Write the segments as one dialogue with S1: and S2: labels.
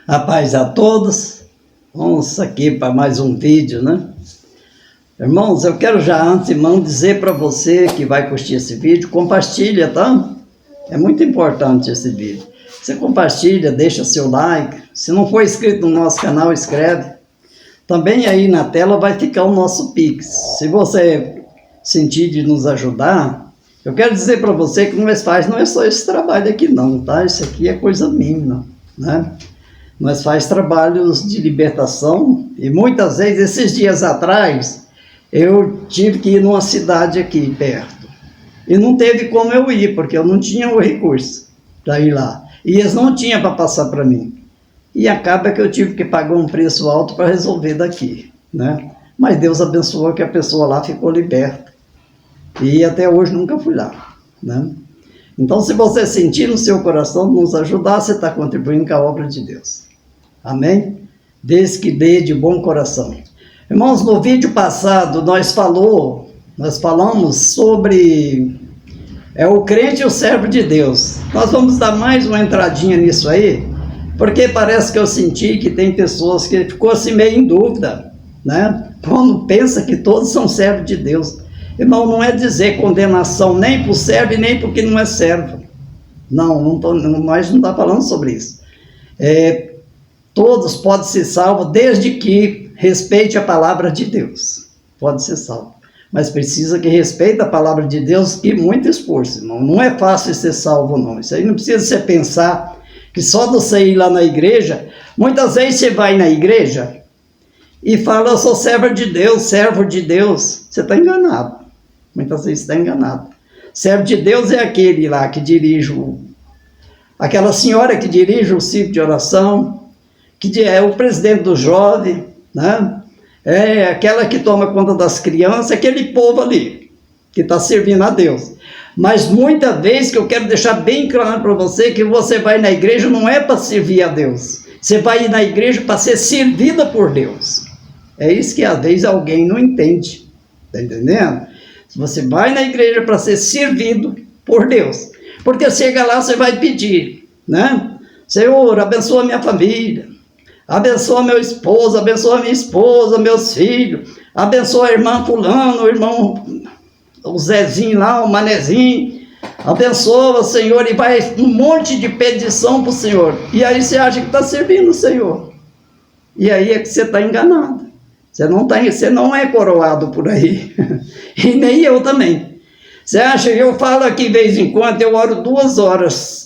S1: A paz a todos. Vamos aqui para mais um vídeo, né? Irmãos, eu quero já antemão dizer para você que vai curtir esse vídeo, compartilha, tá? É muito importante esse vídeo. Você compartilha, deixa seu like. Se não for inscrito no nosso canal, escreve. Também aí na tela vai ficar o nosso Pix. Se você sentir de nos ajudar, eu quero dizer para você que nós faz não é só esse trabalho aqui não, tá? Isso aqui é coisa mínima, né? Nós faz trabalhos de libertação e muitas vezes, esses dias atrás, eu tive que ir numa cidade aqui perto. E não teve como eu ir, porque eu não tinha o recurso para ir lá. E eles não tinham para passar para mim. E acaba que eu tive que pagar um preço alto para resolver daqui, né? Mas Deus abençoou que a pessoa lá ficou liberta. E até hoje nunca fui lá, né? Então, se você sentir no seu coração nos ajudar, você está contribuindo com a obra de Deus. Amém? Desde que dê de bom coração. Irmãos, no vídeo passado nós falamos sobre o crente e o servo de Deus. Nós vamos dar mais uma entradinha nisso aí, porque parece que eu senti que tem pessoas que ficou assim meio em dúvida, né? Quando pensa que todos são servos de Deus. Irmão, não é dizer condenação nem para o servo e nem para o que não é servo. Nós não estamos falando sobre isso. Todos podem ser salvos desde que respeite a palavra de Deus. Pode ser salvo. Mas precisa que respeite a palavra de Deus e muito esforço, irmão. Não é fácil ser salvo, não. Isso aí não precisa você pensar que só você ir lá na igreja. Muitas vezes você vai na igreja e fala, eu sou servo de Deus, servo de Deus. Você está enganado. Muitas vezes está enganado. Servo de Deus é aquele lá que dirige aquela senhora que dirige o círculo de oração, que é o presidente do jovem, né? É aquela que toma conta das crianças, aquele povo ali, que está servindo a Deus. Mas muitas vezes que eu quero deixar bem claro para você, que você vai na igreja não é para servir a Deus. Você vai ir na igreja para ser servida por Deus. É isso que às vezes alguém não entende. Está entendendo? Você vai na igreja para ser servido por Deus. Porque chega lá, você vai pedir, né? Senhor, abençoa minha família. Abençoa meu esposo, abençoa minha esposa, meus filhos. Abençoa a irmã fulano, o irmão, o Zezinho lá, o Manezinho. Abençoa, Senhor, e vai um monte de petição para o Senhor. E aí você acha que está servindo o Senhor. E aí é que você está enganado. Você não é coroado por aí. E nem eu também. Você acha que eu falo aqui de vez em quando, eu oro 2 horas.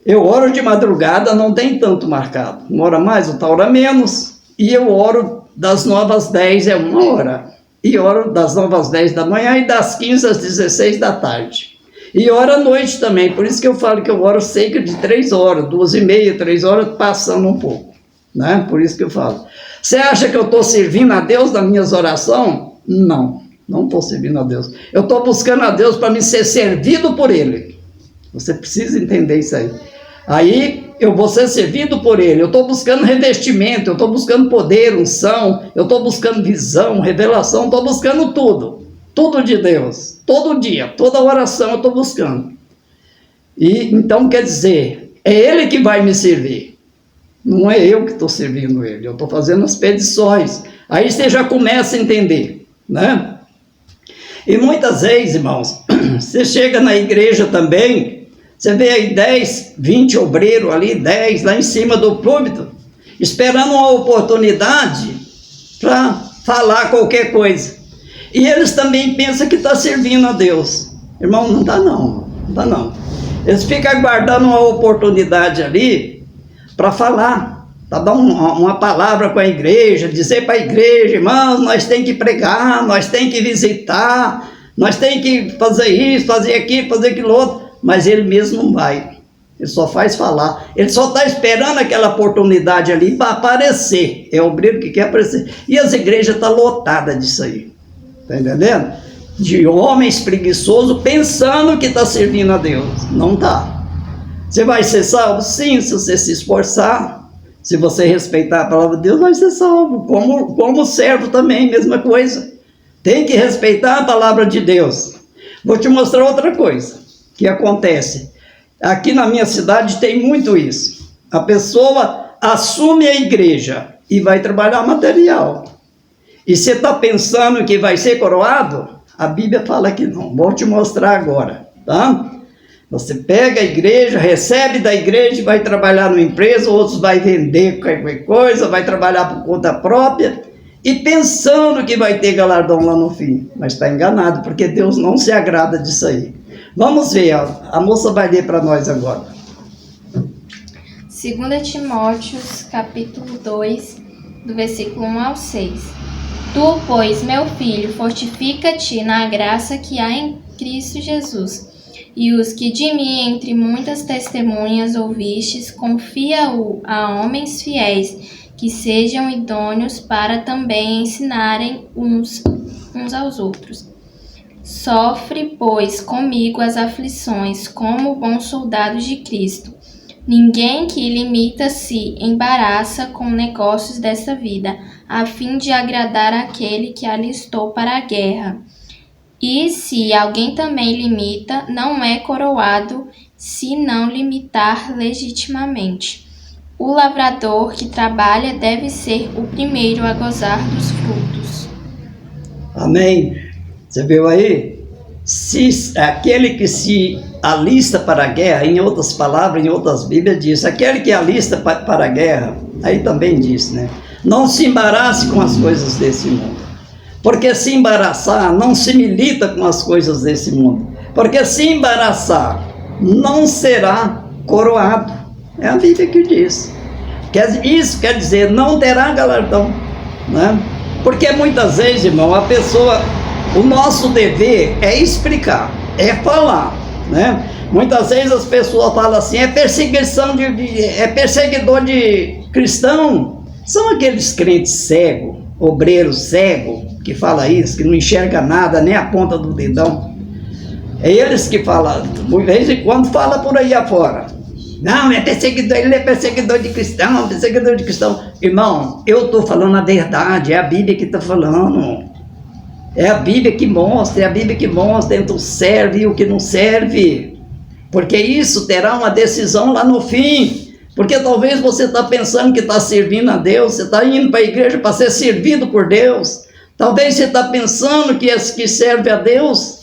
S1: Eu oro de madrugada, não tem tanto marcado. Uma hora mais, outra hora menos. E eu oro das 9 às 10, é 1 hora. E oro das 9 às 10 da manhã e das 15 às 16 da tarde. E oro à noite também. Por isso que eu falo que eu oro cerca de 3 horas, 2h30, 3 horas, passando um pouco. Né? Por isso que eu falo. Você acha que eu estou servindo a Deus nas minhas orações? Não estou servindo a Deus. Eu estou buscando a Deus para me ser servido por Ele. Você precisa entender isso aí. Aí eu vou ser servido por Ele. Eu estou buscando revestimento, eu estou buscando poder, unção, eu estou buscando visão, revelação, estou buscando tudo. Tudo de Deus. Todo dia, toda oração eu estou buscando. E então quer dizer, é Ele que vai me servir. Não é eu que estou servindo Ele. Eu estou fazendo as petições. Aí você já começa a entender, né? E muitas vezes, irmãos, você chega na igreja também, você vê aí 10, 20 obreiros ali, 10 lá em cima do púlpito, esperando uma oportunidade para falar qualquer coisa. E eles também pensam que está servindo a Deus. Irmão, não está não. Não está não. Eles ficam aguardando uma oportunidade ali para falar, para dar uma palavra com a igreja, dizer para a igreja, irmãos, nós temos que pregar, nós temos que visitar, nós temos que fazer isso, fazer aquilo, fazer aquilo outro, mas ele mesmo não vai, ele só faz falar, ele só está esperando aquela oportunidade ali para aparecer, é o obreiro que quer aparecer, e as igrejas estão lotadas disso aí, está entendendo? De homens preguiçosos pensando que está servindo a Deus, não está. Você vai ser salvo? Sim, se você se esforçar, se você respeitar a palavra de Deus, vai ser salvo. Como servo também, mesma coisa. Tem que respeitar a palavra de Deus. Vou te mostrar outra coisa que acontece. Aqui na minha cidade tem muito isso. A pessoa assume a igreja e vai trabalhar material. E você está pensando que vai ser coroado? A Bíblia fala que não. Vou te mostrar agora, tá? Você pega a igreja, recebe da igreja e vai trabalhar numa empresa, outros vai vender qualquer coisa, vai trabalhar por conta própria e pensando que vai ter galardão lá no fim. Mas está enganado, porque Deus não se agrada disso aí. Vamos ver, a moça vai ler para nós agora.
S2: 2 Timóteo, capítulo 2, do versículo 1 ao 6. Tu, pois, meu filho, fortifica-te na graça que há em Cristo Jesus. E os que de mim, entre muitas testemunhas, ouvistes, confia-o a homens fiéis, que sejam idôneos para também ensinarem uns aos outros. Sofre, pois, comigo as aflições, como bom soldado de Cristo. Ninguém que limita-se embaraça com negócios desta vida, a fim de agradar aquele que alistou para a guerra. E se alguém também limita, não é coroado, se não limitar legitimamente. O lavrador que trabalha deve ser o primeiro a gozar dos frutos.
S1: Amém. Você viu aí? Se aquele que se alista para a guerra, em outras palavras, em outras Bíblias diz, aquele que alista para a guerra, aí também diz, né? Não se embarace com as coisas desse mundo. Porque se embaraçar, não se milita com as coisas desse mundo. Porque se embaraçar, não será coroado. É a Bíblia que diz. Isso quer dizer, não terá galardão, né? Porque muitas vezes, irmão, a pessoa, o nosso dever é explicar, é falar, né? Muitas vezes as pessoas falam assim, é perseguidor de cristão. São aqueles crentes cegos, obreiros cegos, que fala isso, que não enxerga nada, nem a ponta do dedão. É eles que falam, de vez em quando fala por aí afora. Não, é perseguidor, ele é perseguidor de cristão, perseguidor de cristão. Irmão, eu estou falando a verdade, é a Bíblia que está falando. É a Bíblia que mostra, é a Bíblia que mostra entre o serve e o que não serve. Porque isso terá uma decisão lá no fim. Porque talvez você está pensando que está servindo a Deus, você está indo para a igreja para ser servido por Deus. Talvez você está pensando que serve a Deus,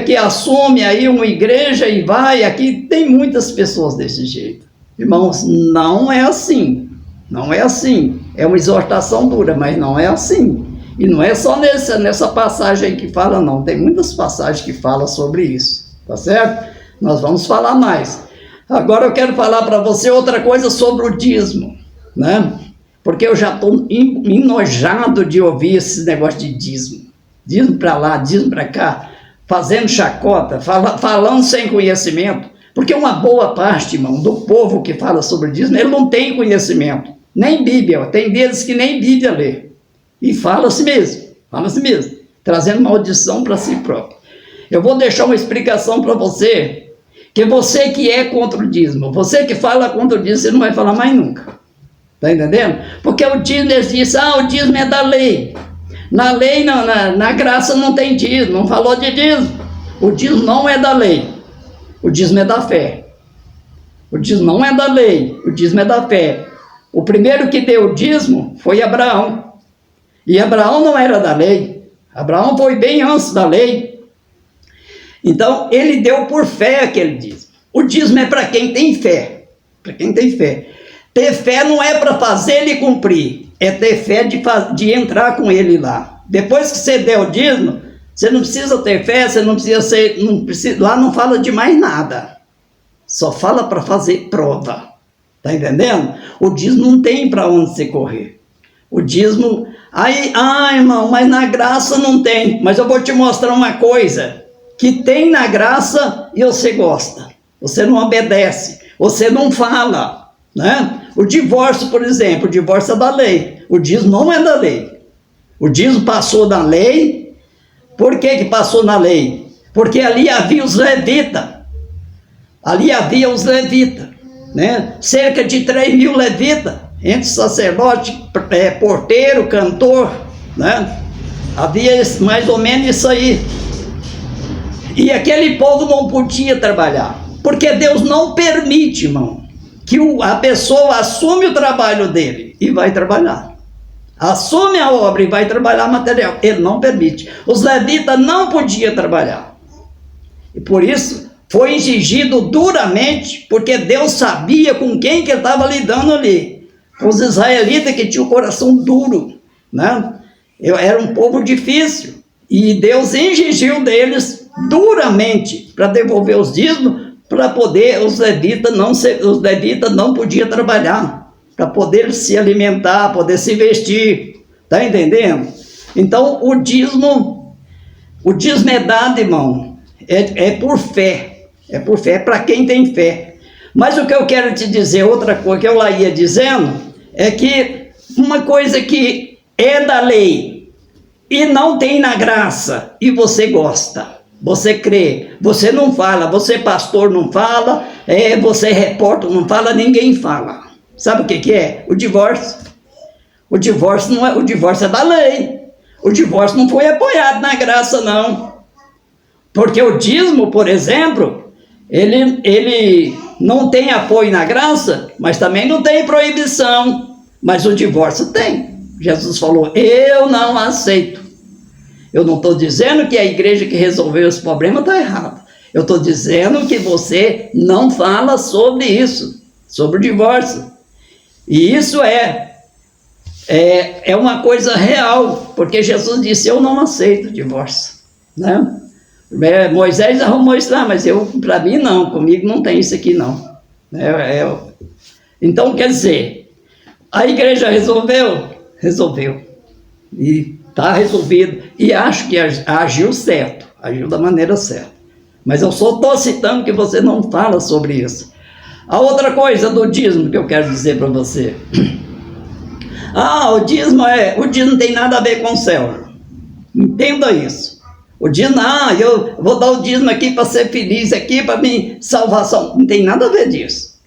S1: que assume aí uma igreja e vai. Aqui tem muitas pessoas desse jeito. Irmãos, não é assim. Não é assim. É uma exortação dura, mas não é assim. E não é só nessa passagem que fala, não. Tem muitas passagens que falam sobre isso. Tá certo? Nós vamos falar mais. Agora eu quero falar para você outra coisa sobre o dízimo, né? Porque eu já estou enojado de ouvir esse negócio de dízimo. Dízimo para lá, dízimo para cá, fazendo chacota, falando sem conhecimento. Porque uma boa parte, irmão, do povo que fala sobre dízimo, ele não tem conhecimento. Nem Bíblia. Tem deles que nem Bíblia lê. E fala assim mesmo, trazendo maldição para si próprio. Eu vou deixar uma explicação para você, que você que é contra o dízimo, você que fala contra o dízimo, você não vai falar mais nunca. Está entendendo? Porque o dízimo, eles dizem, o dízimo é da lei. Na lei, na graça não tem dízimo, não falou de dízimo. O dízimo não é da lei, o dízimo é da fé. O dízimo não é da lei, o dízimo é da fé. O primeiro que deu o dízimo foi Abraão. E Abraão não era da lei. Abraão foi bem antes da lei. Então, ele deu por fé aquele dízimo. O dízimo é para quem tem fé. Para quem tem fé. Ter fé não é para fazer ele cumprir. É ter fé de entrar com ele lá. Depois que você der o dízimo, você não precisa ter fé, você não precisa ser... lá não fala de mais nada. Só fala para fazer prova. Tá entendendo? O dízimo não tem para onde você correr. O dízimo... irmão, mas na graça não tem. Mas eu vou te mostrar uma coisa. Que tem na graça e você gosta. Você não obedece. Você não fala. Né? O divórcio, por exemplo. O divórcio é da lei. O dízimo não é da lei. O dízimo passou da lei. Por que passou na lei? Porque ali havia os levitas. Né? Cerca de 3.000 levitas. Entre sacerdote, porteiro, cantor, né? Havia mais ou menos isso aí. E aquele povo não podia trabalhar, porque Deus não permite, irmão, que a pessoa assume o trabalho dele e vai trabalhar. Assume a obra e vai trabalhar material. Ele não permite. Os levitas não podiam trabalhar. E por isso foi exigido duramente, porque Deus sabia com quem que ele estava lidando ali. Os israelitas que tinham o coração duro, né? Era um povo difícil. E Deus exigiu deles duramente para devolver os dízimos, para poder os levitas não podiam trabalhar, para poder se alimentar, poder se vestir. Está entendendo? Então o dízimo é dado, irmão, é por fé. É por fé, para quem tem fé. Mas o que eu quero te dizer, outra coisa que eu lá ia dizendo, é que uma coisa que é da lei e não tem na graça, e você gosta, você crê, você não fala, você pastor não fala, você repórter não fala, ninguém fala. Sabe o que é? O divórcio. O divórcio não é, o divórcio é da lei. O divórcio não foi apoiado na graça, não. Porque o dízimo, por exemplo, ele não tem apoio na graça, mas também não tem proibição. Mas o divórcio tem. Jesus falou, eu não aceito. Eu não estou dizendo que a igreja que resolveu esse problema está errada. Eu estou dizendo que você não fala sobre isso, sobre o divórcio. E isso é uma coisa real, porque Jesus disse, eu não aceito o divórcio, né? Moisés arrumou isso lá, mas para mim não, comigo não tem isso aqui não. Então, quer dizer, a igreja resolveu? Resolveu. E está resolvido. E acho que agiu certo, agiu da maneira certa. Mas eu só estou citando que você não fala sobre isso. A outra coisa do dízimo que eu quero dizer para você. O dízimo não tem nada a ver com o céu. Entenda isso. O dízimo, eu vou dar o dízimo aqui para ser feliz, aqui para minha salvação. Não tem nada a ver disso.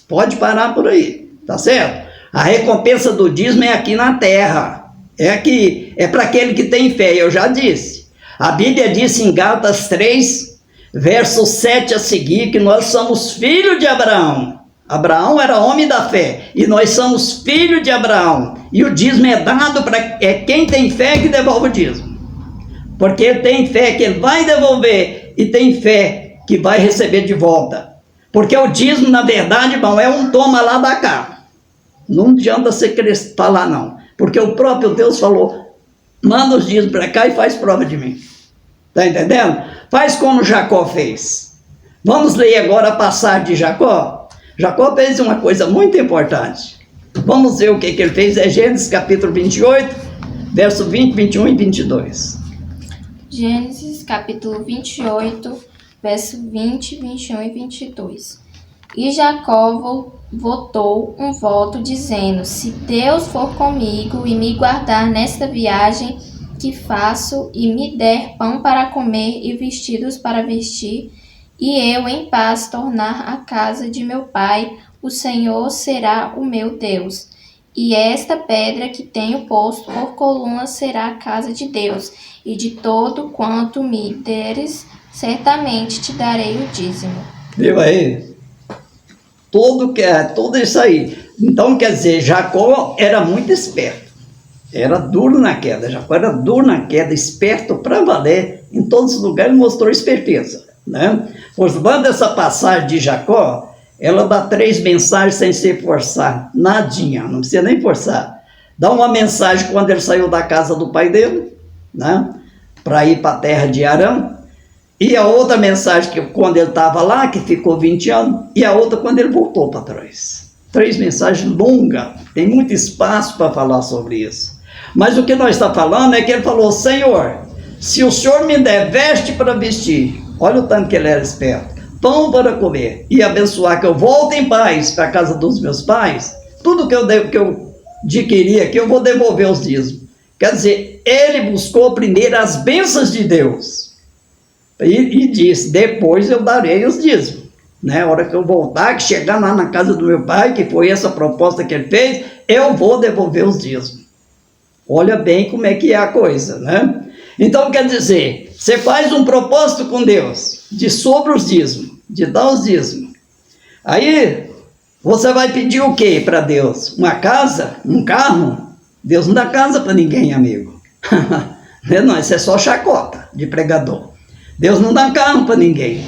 S1: Pode parar por aí, tá certo? A recompensa do dízimo é aqui na terra. É para aquele que tem fé, eu já disse. A Bíblia diz em Gálatas 3, verso 7 a seguir, que nós somos filhos de Abraão. Abraão era homem da fé, e nós somos filhos de Abraão. E o dízimo é dado para quem tem fé que devolve o dízimo. Porque ele tem fé que ele vai devolver, e tem fé que vai receber de volta. Porque o dízimo, na verdade, irmão, é um toma lá da cá. Não adianta você querer falar não. Porque o próprio Deus falou, manda os dízimos para cá e faz prova de mim. Está entendendo? Faz como Jacó fez. Vamos ler agora a passagem de Jacó. Jacó fez uma coisa muito importante. Vamos ver o que ele fez. É Gênesis capítulo 28, verso 20, 21 e 22.
S2: Gênesis capítulo 28, verso 20, 21 e 22. E Jacó votou um voto dizendo, se Deus for comigo e me guardar nesta viagem que faço e me der pão para comer e vestidos para vestir, e eu em paz tornar a casa de meu pai, o Senhor será o meu Deus. E esta pedra que tenho posto por coluna será a casa de Deus, e de todo quanto me deres, certamente te darei o dízimo.
S1: Viu aí? Tudo isso aí. Então, quer dizer, Jacó era muito esperto. Era duro na queda. Jacó era duro na queda, esperto para valer. Em todos os lugares mostrou esperteza, né? Pois, quando essa passagem de Jacó, ela dá 3 mensagens sem se forçar. Nadinha, não precisa nem forçar. Dá uma mensagem quando ele saiu da casa do pai dele, né? Para ir para a terra de Arã. E a outra mensagem, que quando ele estava lá, que ficou 20 anos, e a outra quando ele voltou para trás. 3 mensagens longas, tem muito espaço para falar sobre isso. Mas o que nós estamos falando é que ele falou, Senhor, se o Senhor me der veste para vestir, olha o tanto que ele era esperto, pão para comer, e abençoar que eu volte em paz para a casa dos meus pais, tudo que eu adquiri aqui, eu vou devolver os dízimos. Quer dizer, ele buscou primeiro as bênçãos de Deus. E disse, depois eu darei os dízimos, né? A hora que eu voltar, que chegar lá na casa do meu pai, que foi essa proposta que ele fez, eu vou devolver os dízimos. Olha bem como é que é a coisa, né? Então, quer dizer, você faz um propósito com Deus, de sobre os dízimos, de dar os dízimos. Aí, Você vai pedir o quê para Deus? Uma casa? Um carro? Deus não dá casa para ninguém, amigo. Não, isso é só chacota de pregador. Deus não dá carro para ninguém.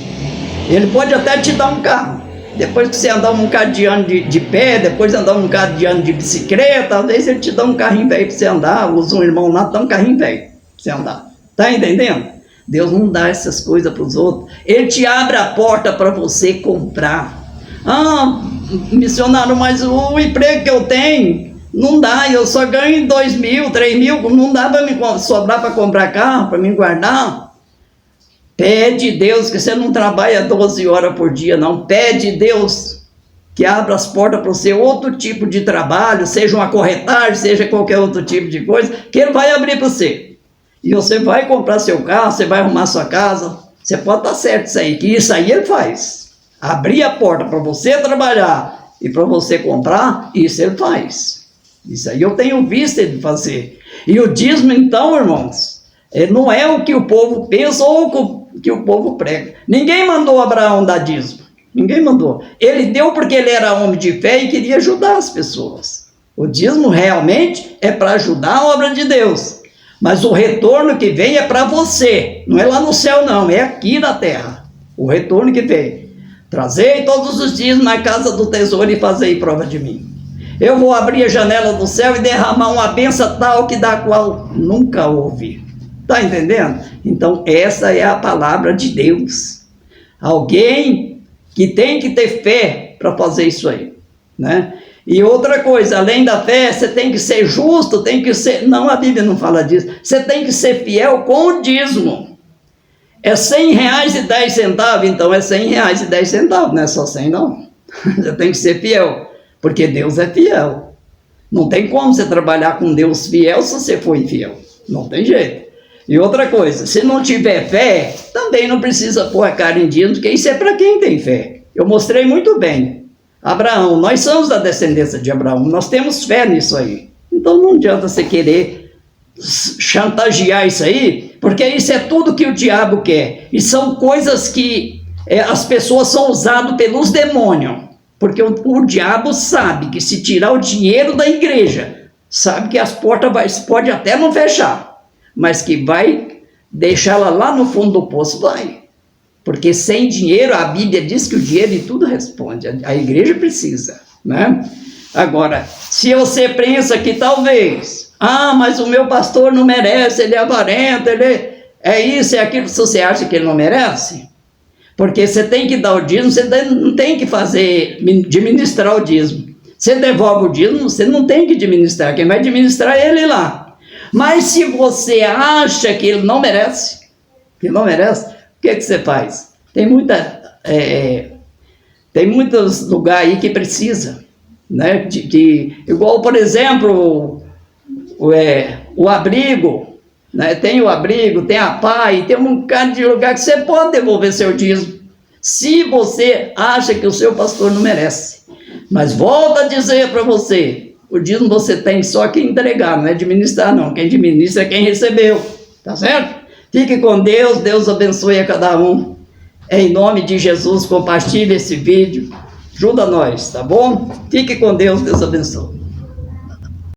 S1: Ele pode até te dar um carro. Depois que você andar um bocado de ano de pé, depois andar um bocado de ano de bicicleta, talvez ele te dá um carrinho velho para você andar. Usa um irmão lá, dá um carrinho velho para você andar. Tá entendendo? Deus não dá essas coisas para os outros. Ele te abre a porta para você comprar. Ah, missionário, mas o emprego que eu tenho não dá, eu só ganho 2 mil, 3 mil, não dá para me sobrar para comprar carro, para me guardar. Pede Deus, que você não trabalha 12 horas por dia, não. Pede Deus que abra as portas para você, outro tipo de trabalho, seja uma corretagem, seja qualquer outro tipo de coisa, que Ele vai abrir para você. E você vai comprar seu carro, você vai arrumar sua casa, você pode estar certo isso aí, que isso aí Ele faz. Abrir a porta para você trabalhar e para você comprar, isso Ele faz. Isso aí eu tenho visto Ele fazer. E o dízimo, então, irmãos, não é o que o povo pensa ou o que o povo prega. Ninguém mandou Abraão dar dízimo. Ninguém mandou. Ele deu porque ele era homem de fé e queria ajudar as pessoas. O dízimo realmente é para ajudar a obra de Deus. Mas o retorno que vem é para você. Não é lá no céu, não. É aqui na terra. O retorno que vem. Trazei todos os dias na casa do tesouro e fazei prova de mim. Eu vou abrir a janela do céu e derramar uma bênção tal que da qual nunca houve. Está entendendo? Então, essa é a palavra de Deus. Alguém que tem que ter fé para fazer isso aí, né? E outra coisa, além da fé, você tem que ser justo, tem que ser... Não, a Bíblia não fala disso. Você tem que ser fiel com o dízimo. É R$100,10, então é R$100,10, não é só 100 não. Você tem que ser fiel, porque Deus é fiel. Não tem como você trabalhar com Deus fiel se você for infiel. Não tem jeito. E outra coisa, se não tiver fé, também não precisa pôr a cara em dízimo, porque isso é para quem tem fé. Eu mostrei muito bem. Abraão, nós somos da descendência de Abraão, nós temos fé nisso aí. Então não adianta você querer chantagear isso aí, porque isso é tudo que o diabo quer. E são coisas que as pessoas são usadas pelos demônios. Porque o diabo sabe que se tirar o dinheiro da igreja, sabe que as portas pode até não fechar, mas que vai deixá-la lá no fundo do poço, vai. Porque sem dinheiro, a Bíblia diz que o dinheiro de tudo responde. A igreja precisa, né? Agora, se você pensa que talvez, mas o meu pastor não merece, ele é avarento, ele é isso, é aquilo, se você acha que ele não merece, porque você tem que dar o dízimo, você não tem que administrar o dízimo. Você devolve o dízimo, você não tem que administrar, quem vai administrar é ele lá. Mas se você acha que ele não merece, o que você faz? Tem muitos lugares aí que precisa, né? Igual, por exemplo, o abrigo, né? Tem o abrigo, tem a PAI, tem um bocado de lugar que você pode devolver seu dízimo, se você acha que o seu pastor não merece. Mas volto a dizer para você, o dízimo você tem só que entregar, não é administrar não. Quem administra é quem recebeu, tá certo? Fique com Deus, Deus abençoe a cada um. Em nome de Jesus, compartilhe esse vídeo, ajuda nós, tá bom? Fique com Deus, Deus abençoe.